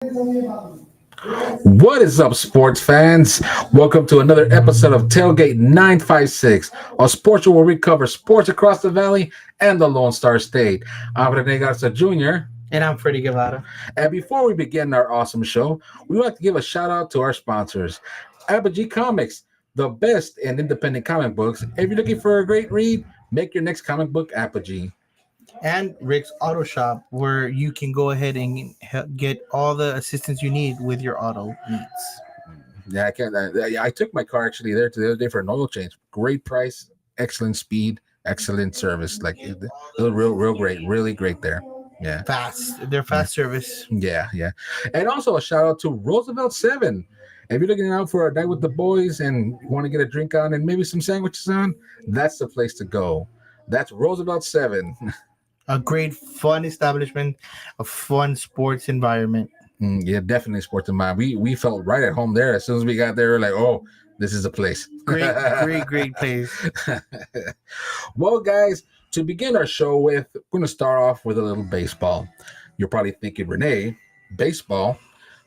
What is up, sports fans? Welcome to another episode of Tailgate 956, a sports show where we cover sports across the valley and the Lone Star State. I'm Rene Garza Jr. And I'm Freddie Guevara. And before we begin our awesome show, we would like to give a shout out to our sponsors, Apogee Comics, the best in independent comic books. If you're looking for a great read, make your next comic book Apogee. And Rick's Auto Shop, where you can go ahead and get all the assistance you need with your auto needs. Yeah, I can't. I took my car actually there to the other day for an oil change. Great price, excellent speed, excellent service. Like it was real great, really great there. Yeah, Fast. They're fast service. yeah. And also a shout out to Roosevelt Seven. If you're looking out for a night with the boys and you want to get a drink on and maybe some sandwiches on, that's the place to go. That's Roosevelt Seven. A great, fun establishment, a fun sports environment. Yeah, definitely sports and mind. We felt right at home there. As soon as we got there, we're like, oh, this is a place. Great place. Well, guys, to begin our show with, we're going to start off with a little baseball. You're probably thinking, Renee, baseball?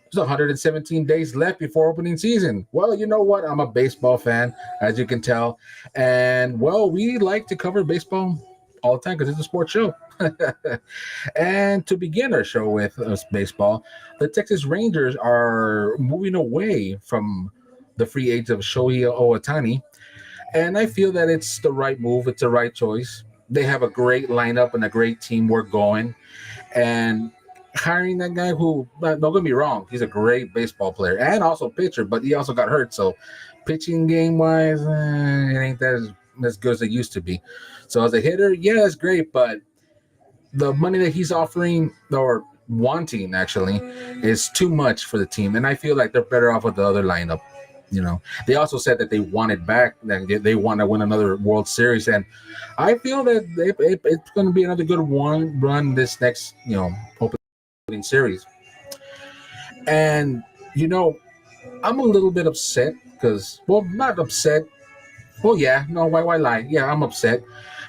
There's 117 days left before opening season. Well, you know what? I'm a baseball fan, as you can tell. And, well, we like to cover baseball all the time because it's a sports show. And to begin our show with baseball, the Texas Rangers are moving away from the free agent of Shohei Ohtani. And I feel that it's the right move. It's the right choice. They have a great lineup and a great teamwork going. And hiring that guy who, don't get me wrong, he's a great baseball player and also pitcher, but he also got hurt. So pitching game wise, it ain't as good as it used to be. So as a hitter, yeah, that's great. But the money that he's offering or wanting actually is too much for the team. And I feel like they're better off with the other lineup. They also said that they want it back, that they want to win another World Series, and I feel that it's going to be another good one run this next, opening series. And I'm a little bit upset because, well, not upset. Well, yeah, no, why lie? Yeah, I'm upset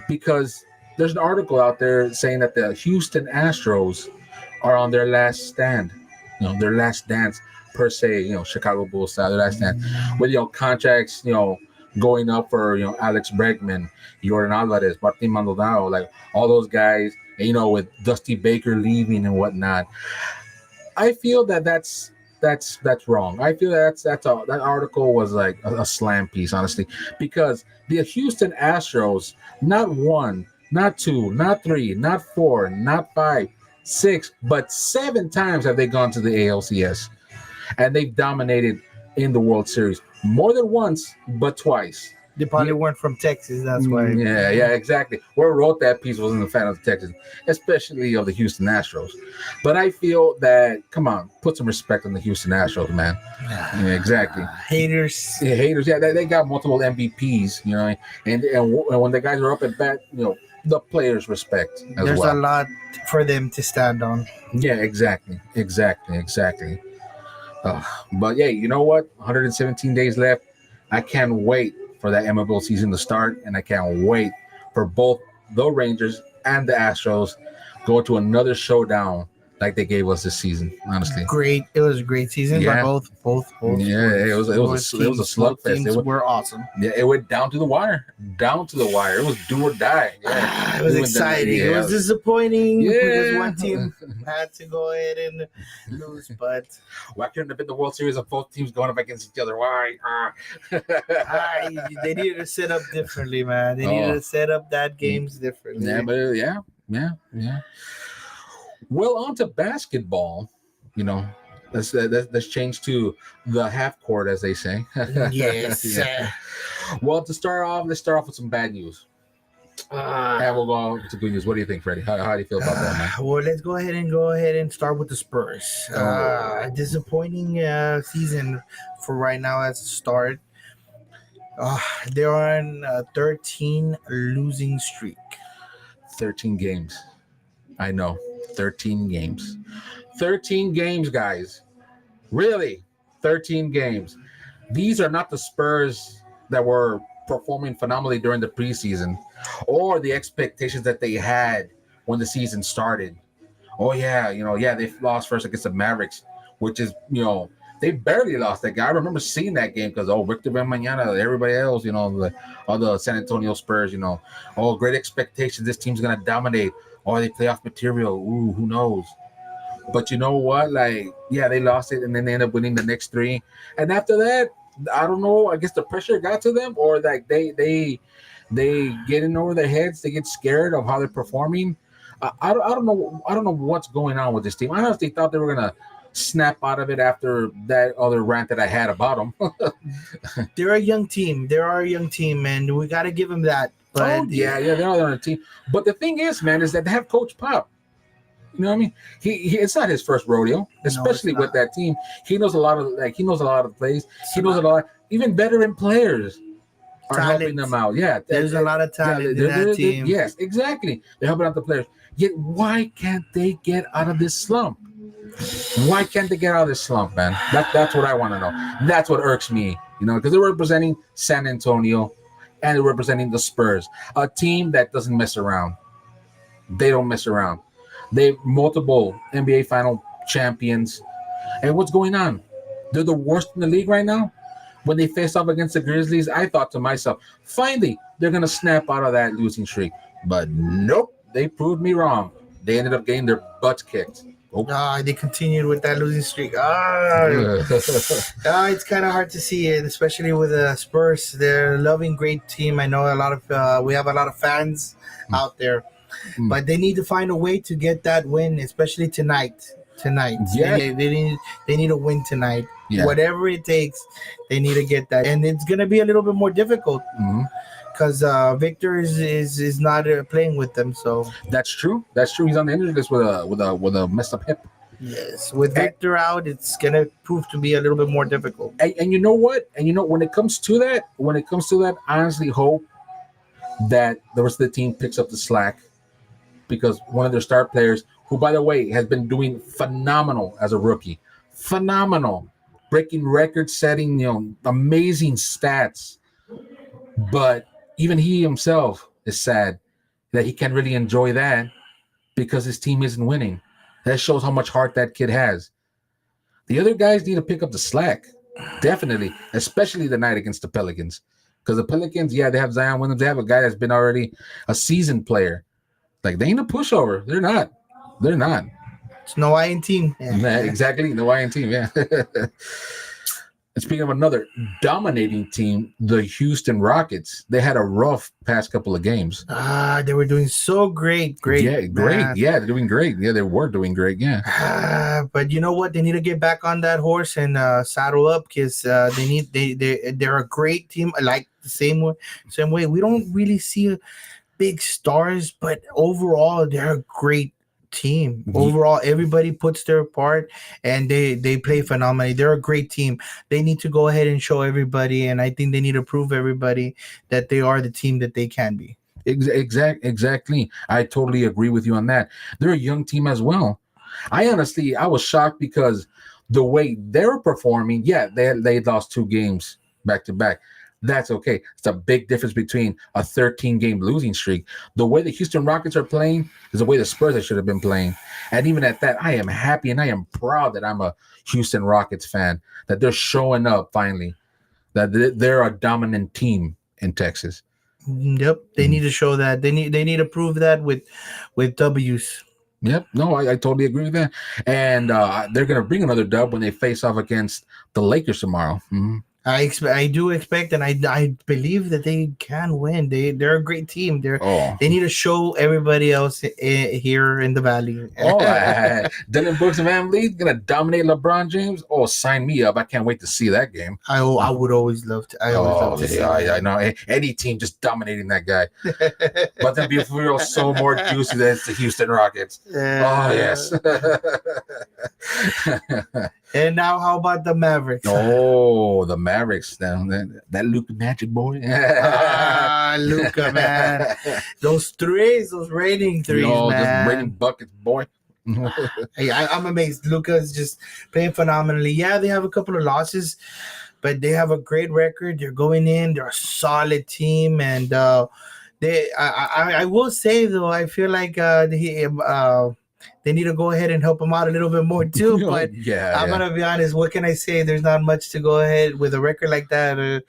because there's an article out there saying that the Houston Astros are on their last stand, their last dance per se, Chicago Bulls style, their last dance with contracts, going up for Alex Bregman, Jordan Alvarez, Martin Maldonado, like all those guys, and, with Dusty Baker leaving and whatnot. I feel that that's wrong. I feel that article was like a slam piece, honestly, because the Houston Astros, not one, not two, not three, not four, not five, six, but 7 times have they gone to the ALCS, and they've dominated in the World Series more than once, but twice. They probably weren't from Texas, that's why. Yeah, exactly. Whoever wrote that piece wasn't a fan of Texas, especially of the Houston Astros. But I feel that, come on, put some respect on the Houston Astros, man. Yeah, exactly. Haters. Yeah, haters. Yeah, they got multiple MVPs, and when the guys are up at bat, the players respect as There's well. a lot for them to stand on. Yeah, exactly. But yeah, you know what? 117 days left. I can't wait for that MLB season to start, and I can't wait for both the Rangers and the Astros go to another showdown like they gave us this season. Honestly, Great. It was a great season by both. Yeah, it was a slugfest. Teams were awesome. Yeah, it went down to the wire. It was do or die. Yeah, It was exciting. It was disappointing because Yeah. one team had to go ahead and lose, but Why couldn't it have been the World Series of both teams going up against each other? Why? they needed to set up differently, man. They needed to set up that games differently. Yeah, but yeah. Well, on to basketball. Let's change to the half court, as they say. Yes. Yeah. Well, let's start off with some bad news. And we'll go on to good news. What do you think, Freddie? How do you feel about that, man? Well, let's go ahead and start with the Spurs. Disappointing season for right now as a start. They're on a 13 losing streak. 13 games. I know. 13 games. 13 games, guys. Really? 13 games. These are not the Spurs that were performing phenomenally during the preseason or the expectations that they had when the season started. Oh, yeah, they lost first against the Mavericks which is, they barely lost that game. I remember seeing that game because, Victor Wembanyama, everybody else, all the San Antonio Spurs, great expectations. This team's going to dominate. They playoff material. Ooh, who knows? But you know what? Like, yeah, they lost it, and then they ended up winning the next three. And after that, I don't know. I guess the pressure got to them, or like they get in over their heads. They get scared of how they're performing. I don't know. I don't know what's going on with this team. I honestly thought they were gonna snap out of it after that other rant that I had about them. They're a young team. They are a young team, and we got to give them that. But they're on a team. But the thing is, man, is that they have Coach Pop. You know what I mean? He it's not his first rodeo, especially with that team. He knows a lot of plays. He knows a lot. Even veteran players are helping them out. Yeah, there's a lot of talent in that team. Yes, exactly. They're helping out the players. Yet, why can't they get out of this slump? Why can't they get out of this slump, man? That's what I want to know. That's what irks me, because they're representing San Antonio and they're representing the Spurs, a team that doesn't mess around. They don't mess around. They multiple NBA final champions. And what's going on? They're the worst in the league right now. When they face off against the Grizzlies, I thought to myself, finally, they're going to snap out of that losing streak. But nope, they proved me wrong. They ended up getting their butts kicked. They continued with that losing streak. It's kind of hard to see it, especially with the Spurs. They're a loving, great team. I know we have a lot of fans out there. But they need to find a way to get that win, especially tonight. Yeah. They need a win tonight. Yeah. Whatever it takes, they need to get that. And it's going to be a little bit more difficult because Victor is not playing with them. So that's true. He's on the injury list with a messed up hip. Yes, with Victor out, it's going to prove to be a little bit more difficult. And you know what? When it comes to that, I honestly hope that the rest of the team picks up the slack. Because one of their star players, who, by the way, has been doing phenomenal as a rookie, breaking record-setting, amazing stats. But even he himself is sad that he can't really enjoy that because his team isn't winning. That shows how much heart that kid has. The other guys need to pick up the slack, definitely, especially the night against the Pelicans. Because the Pelicans, they have Zion Williams. They have a guy that's been already a seasoned player. Like, they ain't a pushover. They're not. It's no Hawaiian team. Yeah. Exactly. No Hawaiian team, yeah. And speaking of another dominating team, the Houston Rockets, they had a rough past couple of games. They were doing so great. Yeah, great. Man. Yeah, they're doing great. Yeah, they were doing great, yeah. But you know what? They need to get back on that horse and saddle up because they're a great team. Like the same way. We don't really see big stars, but overall they're a great team. Overall, everybody puts their part and they play phenomenally. They're a great team. They need to go ahead and show everybody, and I think they need to prove everybody that they are the team that they can be. Exactly. I totally agree with you on that. They're a young team as well. I was shocked because the way they're performing, they lost 2 games back to back. That's okay. It's a big difference between a 13-game losing streak. The way the Houston Rockets are playing is the way the Spurs should have been playing. And even at that, I am happy and I am proud that I'm a Houston Rockets fan, that they're showing up finally, that they're a dominant team in Texas. Yep. They need to show that. They need to prove that with W's. Yep. No, I totally agree with that. And they're going to bring another dub when they face off against the Lakers tomorrow. Mm-hmm. I do expect, and I believe that they can win. They're a great team. They need to show everybody else here in the Valley. Dylan Brooks and Van Vliet gonna dominate LeBron James. Oh, sign me up! I can't wait to see that game. I would always love to. I know any team just dominating that guy. But then be real so more juicy than it's the Houston Rockets. Yes. And now, how about the Mavericks? Oh, the Mavericks. That Luka Magic boy. Luka, man. Those raining threes, man. Just raining buckets, boy. Hey, I'm amazed. Luka's just playing phenomenally. Yeah, they have a couple of losses, but they have a great record. They're going in. They're a solid team, and I will say though, I feel like they need to go ahead and help him out a little bit more too. But I'm gonna be honest. What can I say? There's not much to go ahead with a record like that.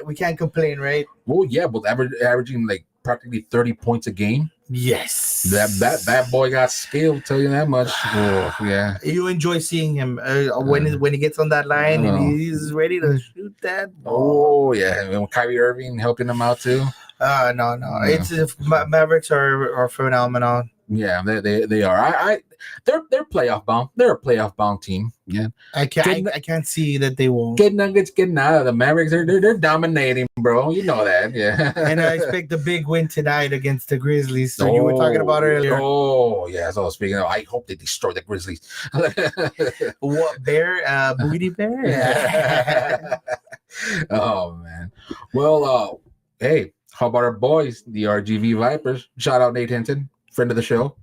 We can't complain, right? Well, yeah, but averaging like practically 30 points a game. Yes, that boy got skill. Tell you that much. Oh, yeah, you enjoy seeing him when he gets on that line and he's ready to shoot that ball. Oh yeah, and Kyrie Irving helping him out too. No. Yeah. It's Mavericks are phenomenal. Yeah, they are. They're playoff bound. They're a playoff bound team. Yeah, I can't see that they won't. Get Nuggets getting out of the Mavericks. They're dominating, bro. You know that. Yeah. And I expect a big win tonight against the Grizzlies. So you were talking about earlier. Oh yeah. So speaking of, I hope they destroy the Grizzlies. What bear? Booty bear? Yeah. Oh man. Well, hey, how about our boys, the RGV Vipers? Shout out Nate Hinton, friend of the show.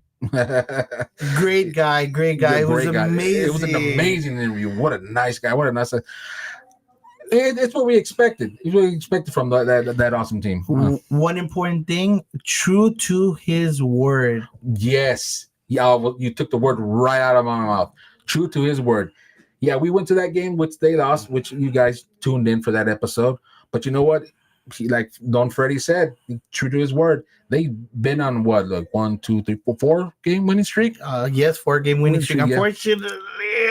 Great guy. It was amazing. It was an amazing interview. What a nice guy. What a nice. It's what we expected. It's what we expected from that awesome team. One important thing: true to his word. Yes. Yeah. Well, you took the word right out of my mouth. True to his word. Yeah, we went to that game, which they lost, which you guys tuned in for that episode. But you know what? Like Don Freddy said, true to his word, they've been on what, like 1, 2, 3, 4 game winning streak? Yes, 4-game winning streak. Unfortunately,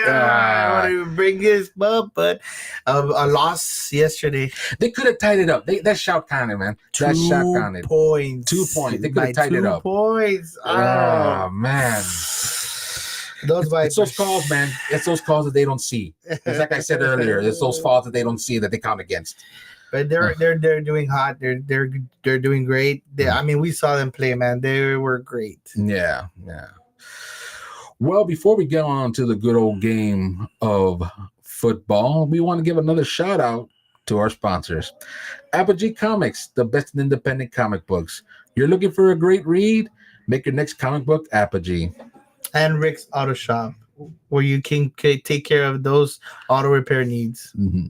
I don't want to bring this up, but a loss yesterday. They could have tied it up. That shot counted, man. That shot counted. 2 points. 2 points. They could have tied it up. 2 points. Oh man. It's those calls, man. It's those calls that they don't see. It's like I said earlier. It's those calls that they don't see that they count against. But they're doing hot. They're doing great. I mean, we saw them play, man. They were great. Yeah. Well, before we get on to the good old game of football, we want to give another shout out to our sponsors. Apogee Comics, the best in independent comic books. You're looking for a great read? Make your next comic book Apogee. And Rick's Auto Shop, where you can take care of those auto repair needs. Mm-hmm.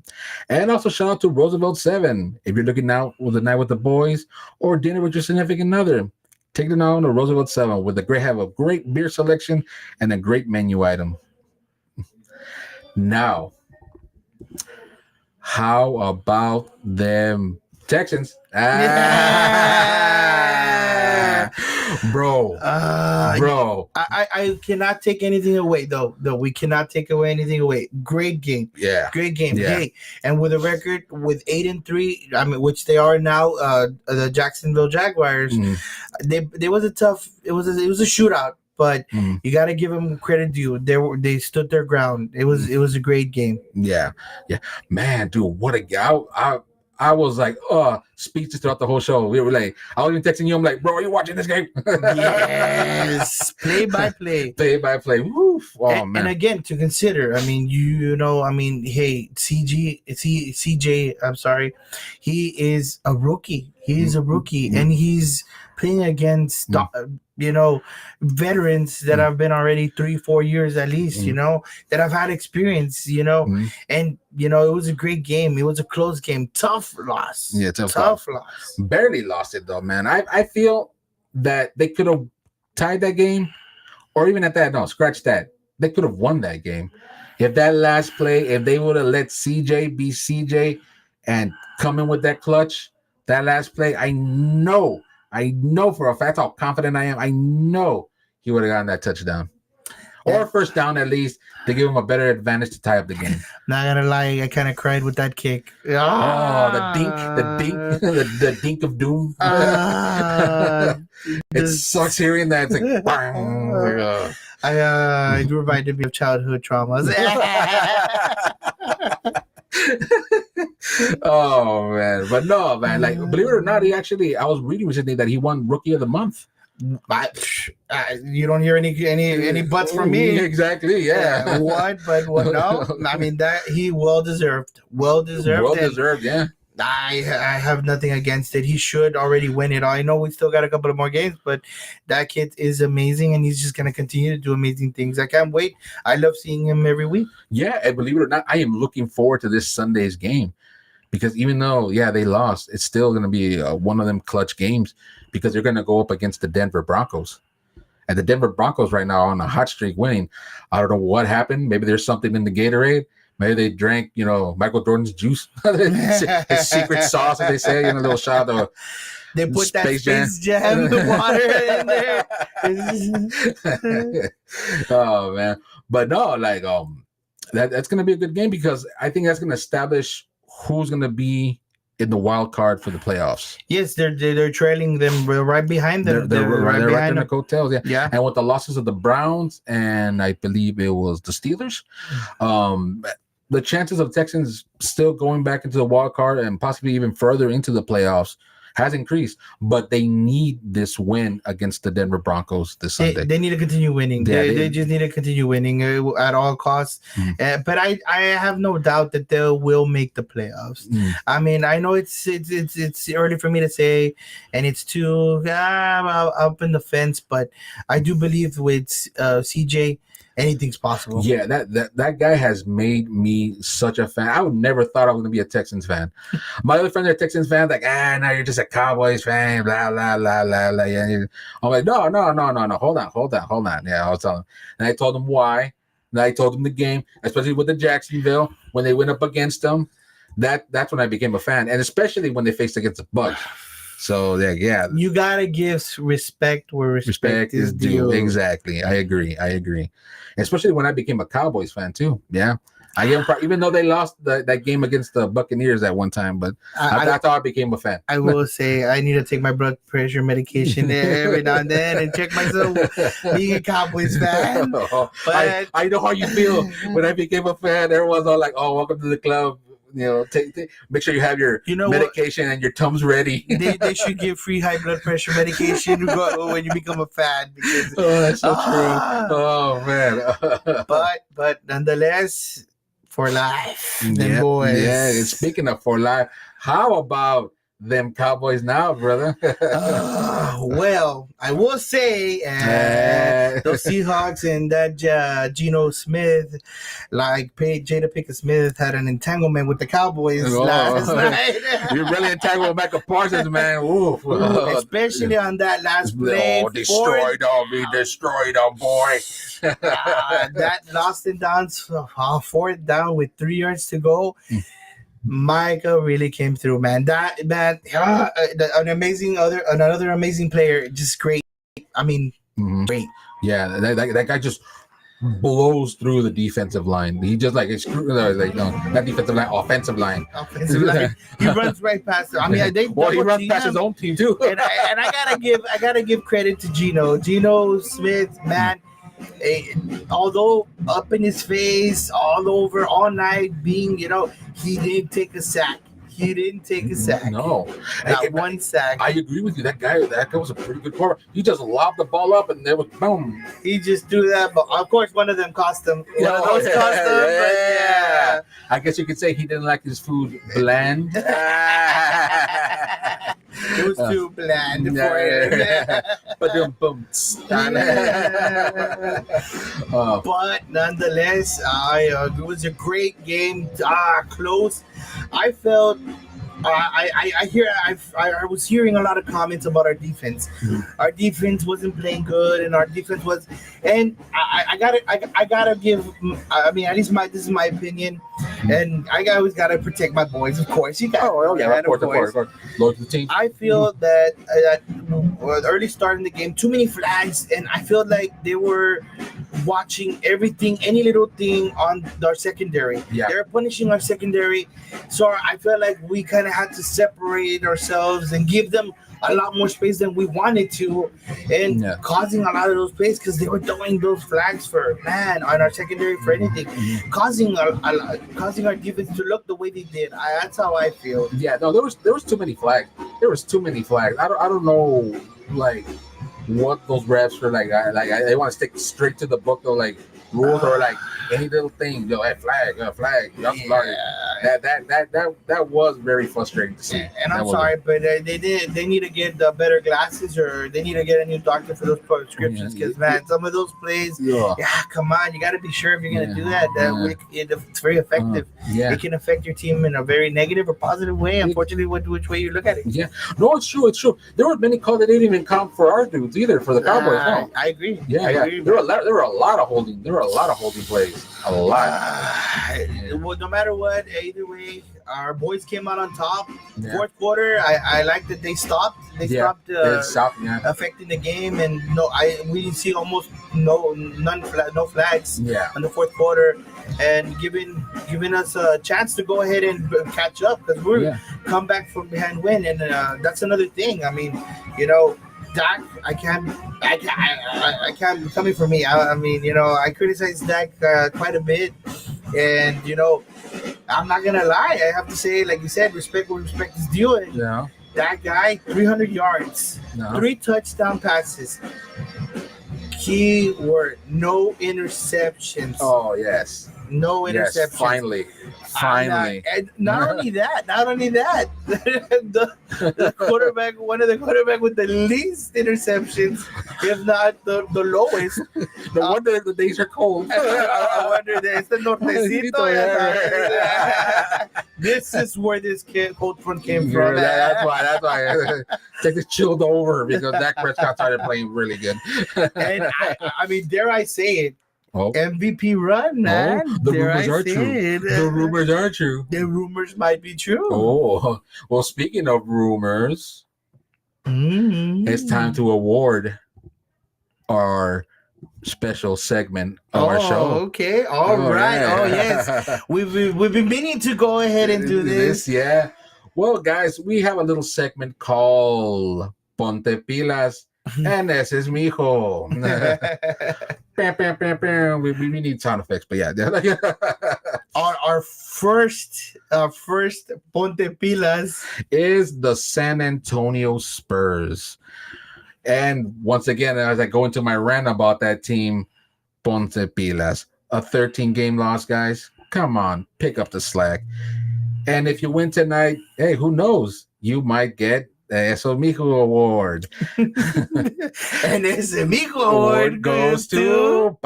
And also shout out to Roosevelt 7. If you're looking out with a night with the boys or dinner with your significant other, take them out to Roosevelt 7 with have a great beer selection and a great menu item. Now, how about them Texans? Bro. I cannot take anything away though. We cannot take away anything away. Great game. Yeah. Great game. Yeah. Hey, and with a record with 8-3, I mean, which they are now, the Jacksonville Jaguars. It was a shootout, but you got to give them credit due. They stood their ground. It was a great game. Yeah. Man, dude, what a I was like, speeches throughout the whole show. We were like, I was even texting you. I'm like, bro, are you watching this game? Yes, play by play. Woof. Oh man. And again, to consider, I mean, hey, CJ, I'm sorry, he is a rookie. And he's playing against veterans that have been already 3-4 years at least, that have had experience, and it was a great game. It was a close game. Tough loss. Yeah, tough loss. Barely lost it though, man. I feel that they could have tied that game, or even at that, no, scratch that. They could have won that game. If that last play, if they would have let CJ be CJ and come in with that clutch, that last play, I know for a fact how confident I am. I know he would have gotten that touchdown. Or a first down at least to give him a better advantage to tie up the game. Not gonna lie, I kind of cried with that kick. Oh, the dink of doom. It sucks hearing that. It's like, bang. It reminded me of childhood traumas. Oh man, but no, man. Like, believe it or not, I was reading recently that he won Rookie of the Month. You don't hear any buts from me. Exactly. Yeah. What? But what? No. I mean that he well deserved. Yeah. I have nothing against it. He should already win it. I know we still got a couple of more games, but that kid is amazing, and he's just gonna continue to do amazing things. I can't wait. I love seeing him every week. Yeah, and believe it or not, I am looking forward to this Sunday's game because even though they lost, it's still gonna be one of them clutch games because they're gonna go up against the Denver Broncos, And the Denver Broncos right now are on a hot streak winning. I don't know what happened. Maybe there's something in the Gatorade. Maybe they drank, Michael Jordan's juice, his secret sauce, as they say, in a little shot of They put that Space Jam. Space Jam water in there. Oh man, but no, like that's gonna be a good game because I think that's gonna establish who's gonna be in the wild card for the playoffs. Yes, they're trailing them right behind them. They're right there in behind the them. coattails, yeah. Yeah. And with the losses of the Browns and I believe it was the Steelers, the chances of Texans still going back into the wild card and possibly even further into the playoffs has increased, but they need this win against the Denver Broncos this Sunday. They need to continue winning. Yeah, they just need to continue winning at all costs. But I have no doubt that they will make the playoffs. I mean, I know it's early for me to say, and it's too up in the fence, but I do believe with CJ, anything's possible. Yeah, that guy has made me such a fan. I would never thought I was gonna be a Texans fan. My other friends are Texans fans, like, now you're just a Cowboys fan, blah blah blah blah blah. And I'm like, no, hold on. Yeah, I was telling him, and I told him why. And I told him the game, especially with the Jacksonville when they went up against them. That's when I became a fan, and especially when they faced against the Bucs. So yeah, you gotta give respect where respect is due. Exactly, I agree. Especially when I became a Cowboys fan too. Yeah, I gave them, even though they lost that game against the Buccaneers at one time, but that's how I became a fan. I will say I need to take my blood pressure medication every now and then and check myself being a Cowboys fan. But I know how you feel when I became a fan. Everyone's all like, "Oh, welcome to the club." Make sure you have your medication and your Tums ready. They should give free high blood pressure medication when you become a fan. Because, that's so true. Oh man. but nonetheless, for life, them boys. Yeah. And speaking of for life, how about them Cowboys now, brother? Well, I will say those Seahawks and that Geno Smith, like Jada Pinkett Smith, had an entanglement with the Cowboys last night. You're really entangled with Michael Parsons, man. Oof. Especially on that last play. Destroyed them, boy. That lost and down, fourth down with 3 yards to go. Michael really came through, man. Another amazing player, just great. I mean, great. Yeah, that guy just blows through the defensive line. He just not defensive line, offensive line. He runs right past them. I mean, he runs past his own team too. and I gotta give credit to Geno Smith, man. Although up in his face, all over, all night, being, he didn't take a sack. No, not one sack. I agree with you. That guy was a pretty good quarterback. He just lobbed the ball up and there was boom. He just threw that, but of course one of them cost him. Yeah. I guess you could say he didn't like his food bland. It was too bland for him. But boom. But nonetheless, it was a great game. Close. I felt. I was hearing a lot of comments about our defense. Our defense wasn't playing good, and our defense was. And I gotta give. I mean, at least this is my opinion, and I always gotta protect my boys. Of course, you got. Of course. Loyal to the team. I feel that early start in the game, too many flags, and I feel like they were watching everything, any little thing on our secondary. Yeah. They're punishing our secondary, so I feel like we kind of had to separate ourselves and give them a lot more space than we wanted to, and causing a lot of those plays because they were throwing those flags on our secondary for anything, causing our defense to look the way they did. That's how I feel. Yeah, no, there was too many flags. I don't know, like, what those refs are like. They want to stick straight to the book, though, like rules or like any little thing. Flag. That was very frustrating to see. And That I'm was sorry, but they need to get better glasses, or they need to get a new doctor for those prescriptions. Because man, some of those plays, yeah. come on, you got to be sure if you're gonna do that. It's very Uh, effective. yeah. It can affect your team in a very negative or positive way. Unfortunately, which way you look at it. Yeah. No, it's true. It's true. There were many calls that didn't even count for our dudes either, for the Cowboys. No. I agree. Yeah, I yeah. agree, There were a lot of holding. There were a lot of holding plays. A lot. Well, no matter what, either way, our boys came out on top. Yeah. Fourth quarter, I like that they stopped. They stopped affecting the game, and we didn't see almost no flags Yeah. in the fourth quarter, and giving us a chance to go ahead and catch up, because we're come back from behind win, and that's another thing. I mean, Dak, I can't. Coming from me. I mean, I criticize Dak quite a bit, and I'm not gonna lie. I have to say, like you said, respect where respect is due. And Yeah. that guy, 300 yards, 3 touchdown passes. Key word: no interceptions. Oh yes. No interceptions. Yes, finally. And not only that, the quarterback, one of the quarterback with the least interceptions, if not the lowest. No wonder the days are cold. I wonder it's the nortecito. This is where this cold front came from. That's why. Texas chilled over because Dak Prescott started playing really good. And I mean, dare I say it? Oh. MVP run, man. The rumors are true. The rumors are true. The rumors might be true. Oh, well, speaking of rumors, it's time to award our special segment of our show. Okay. All right. Yeah. Oh, yes. We've been meaning to go ahead and do this. Yeah. Well, guys, we have a little segment called Ponte Pilas. And ese es mi hijo. We need sound effects, but yeah. Our first Ponte Pilas is the San Antonio Spurs. And once again, as I go into my rant about that team, Ponte Pilas, a 13-game loss, guys. Come on, pick up the slack. And if you win tonight, hey, who knows? You might get the Eso Mijo Award. And ese Mijo Award goes to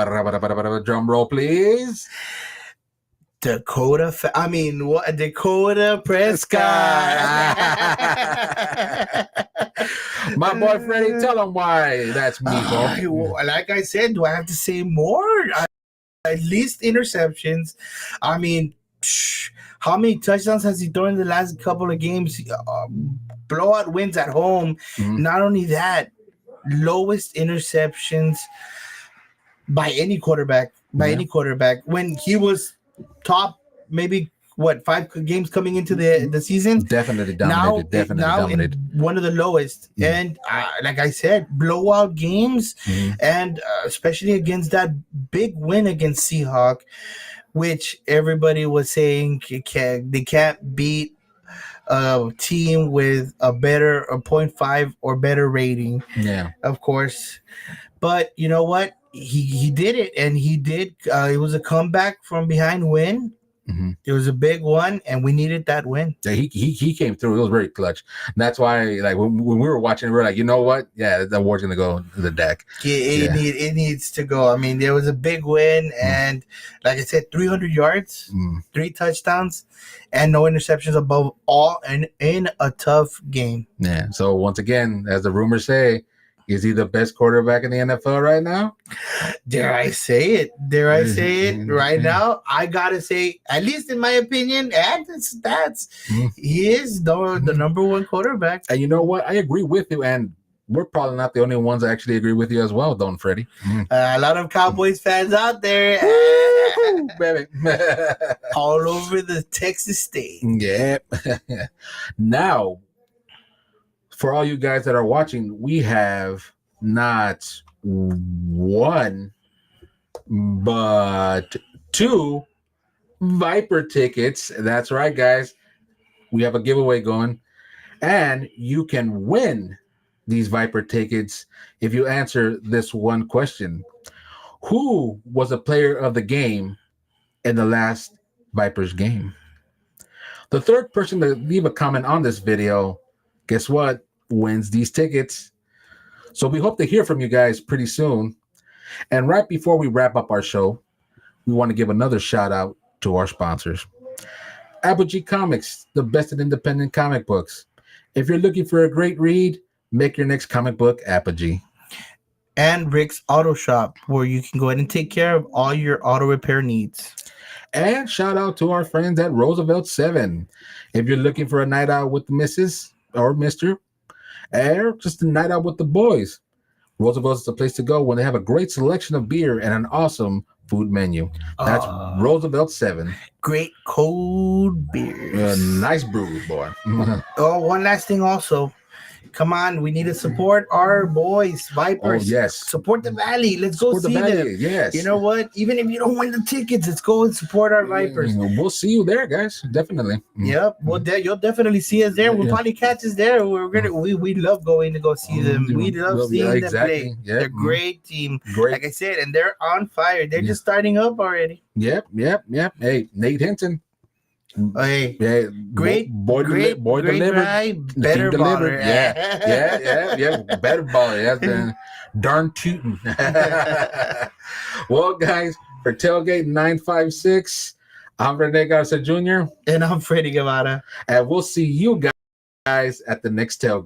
drum roll, please. Dakota Prescott. My boy Freddie, tell him why that's Mijo. Like I said, do I have to say more? At least interceptions. I mean, how many touchdowns has he thrown in the last couple of games? Blowout wins at home. Mm-hmm. Not only that, lowest interceptions by any quarterback. When he was top, maybe 5 games coming into the season. Definitely dominated. Now one of the lowest. Mm-hmm. And like I said, blowout games, and especially against that big win against Seahawks, which everybody was saying they can't beat a team with a 0.5 or better rating. Yeah, of course. But you know what? He did it, and he did. It was a comeback from behind win. Mm-hmm. It was a big one, and we needed that win. Yeah, he came through. It was very clutch. And that's why, like when we were watching, we were like, you know what? Yeah, the award's gonna go to the deck. It needs to go. I mean, there was a big win, and like I said, 300 yards, 3 touchdowns, and no interceptions above all, and in a tough game. Yeah. So once again, as the rumors say, is he the best quarterback in the NFL right now? Dare I say it right now? I gotta say, at least in my opinion, and his stats, he is the number one quarterback. And you know what? I agree with you, and we're probably not the only ones that actually agree with you as well, don't Freddie? A lot of Cowboys fans out there, baby, all over the Texas state. Yeah. Now, for all you guys that are watching, we have not 1, but 2 Viper tickets. That's right, guys. We have a giveaway going, and you can win these Viper tickets if you answer this one question. Who was a player of the game in the last Vipers game? The third person to leave a comment on this video, guess what? Wins these tickets. So we hope to hear from you guys pretty soon. And right before we wrap up our show, we want to give another shout out to our sponsors. Apogee Comics, the best in independent comic books. If you're looking for a great read, make your next comic book Apogee. And Rick's Auto Shop, where you can go ahead and take care of all your auto repair needs. And shout out to our friends at Roosevelt 7. If you're looking for a night out with the missus or mister, or just a night out with the boys, Roosevelt is the place to go when they have a great selection of beer and an awesome food menu. That's Roosevelt 7. Great cold beers. Nice brews, boy. One last thing also. Come on, we need to support our boys, Vipers. Oh, yes. Support the Valley. Let's go see them. Yes. You know what? Even if you don't win the tickets, let's go and support our Vipers. We'll see you there, guys. Definitely. Yep. Well, you'll definitely see us there. We'll probably catch us there. We love going to go see them. We love seeing them play. Yep. They're a great team. Great. Like I said, and they're on fire. They're just starting up already. Yep. Hey, Nate Hinton. Hey, yeah, great delivered, guy, better baller. Yeah, better baller. That's been darn tootin'. Well, guys, for Tailgate 956, I'm Rene Garza Jr. And I'm Freddie Guevara. And we'll see you guys at the next Tailgate.